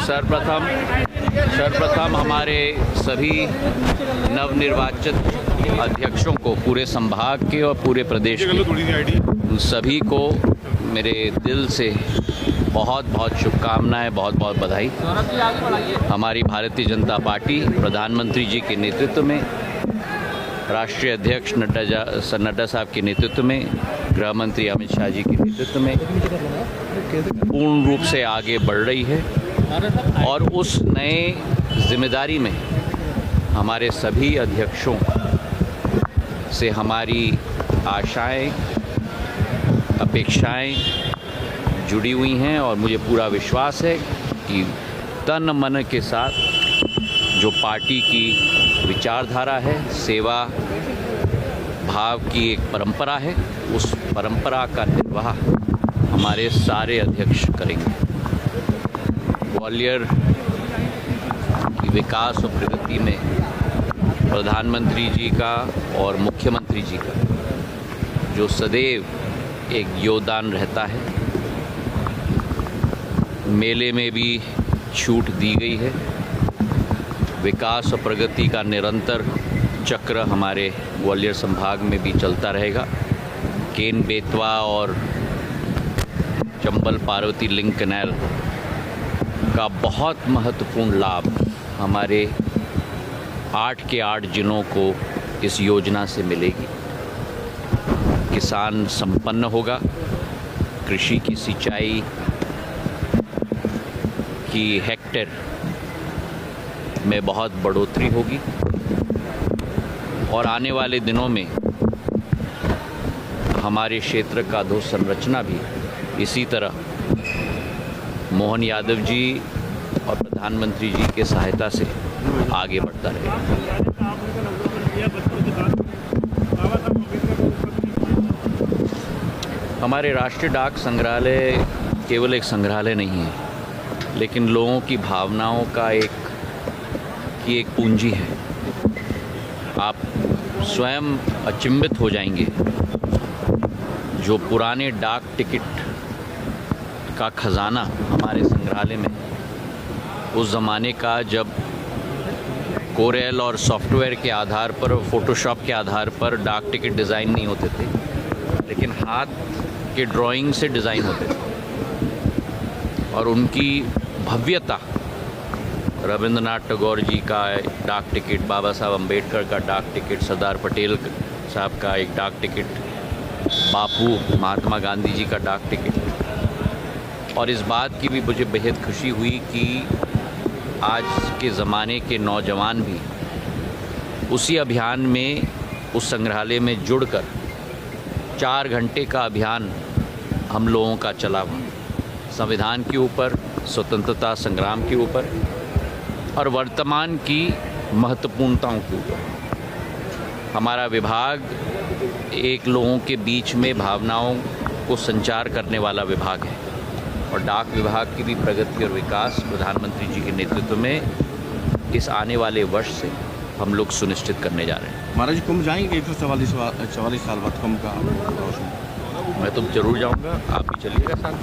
सर्वप्रथम हमारे सभी नवनिर्वाचित अध्यक्षों को, पूरे संभाग के और पूरे प्रदेश के सभी को मेरे दिल से बहुत बहुत शुभकामनाएं, बहुत बहुत बधाई। हमारी भारतीय जनता पार्टी प्रधानमंत्री जी के नेतृत्व में, राष्ट्रीय अध्यक्ष नड्डा साहब के नेतृत्व में, गृह मंत्री अमित शाह जी के नेतृत्व में पूर्ण रूप से आगे बढ़ रही है और उस नए जिम्मेदारी में हमारे सभी अध्यक्षों से हमारी आशाएं, अपेक्षाएं जुड़ी हुई हैं और मुझे पूरा विश्वास है कि तन मन के साथ जो पार्टी की विचारधारा है, सेवा भाव की एक परंपरा है, उस परंपरा का निर्वाह हमारे सारे अध्यक्ष करेंगे। ग्वालियर की विकास और प्रगति में प्रधानमंत्री जी का और मुख्यमंत्री जी का जो सदैव एक योगदान रहता है, मेले में भी छूट दी गई है। विकास और प्रगति का निरंतर चक्र हमारे ग्वालियर संभाग में भी चलता रहेगा। केन बेतवा और चंबल पार्वती लिंक कैनाल का बहुत महत्वपूर्ण लाभ हमारे 8 के 8 जिलों को इस योजना से मिलेगी। किसान संपन्न होगा, कृषि की सिंचाई की हेक्टेयर में बहुत बढ़ोतरी होगी और आने वाले दिनों में हमारे क्षेत्र का अधोसंरचना भी इसी तरह मोहन यादव जी और प्रधानमंत्री जी के सहायता से आगे बढ़ता रहेगा। हमारे राष्ट्रीय डाक संग्रहालय केवल एक संग्रहालय नहीं है, लेकिन लोगों की भावनाओं का एक पूंजी है। आप स्वयं अचंभित हो जाएंगे जो पुराने डाक टिकट का खजाना हमारे संग्रहालय में, उस ज़माने का जब कोरेल और सॉफ्टवेयर के आधार पर, फोटोशॉप के आधार पर डाक टिकट डिज़ाइन नहीं होते थे, लेकिन हाथ के ड्राइंग से डिज़ाइन होते थे और उनकी भव्यता, रविंद्रनाथ टैगोर जी का डाक टिकट, बाबा साहब अम्बेडकर का डाक टिकट, सरदार पटेल साहब का एक डाक टिकट, बापू महात्मा गांधी जी का डाक टिकट। और इस बात की भी मुझे बेहद खुशी हुई कि आज के ज़माने के नौजवान भी उसी अभियान में, उस संग्रहालय में जुड़कर 4 घंटे का अभियान हम लोगों का चला हुआ, संविधान के ऊपर, स्वतंत्रता संग्राम के ऊपर और वर्तमान की महत्वपूर्णताओं के ऊपर। हमारा विभाग एक लोगों के बीच में भावनाओं को संचार करने वाला विभाग है और डाक विभाग की भी प्रगति और विकास प्रधानमंत्री जी के नेतृत्व में इस आने वाले वर्ष से हम लोग सुनिश्चित करने जा रहे हैं। महाराज कुंभ जाएंगे 144 साल बाद कुंभ का? मैं तो जरूर जाऊंगा, आप भी चलिएगा साथ में।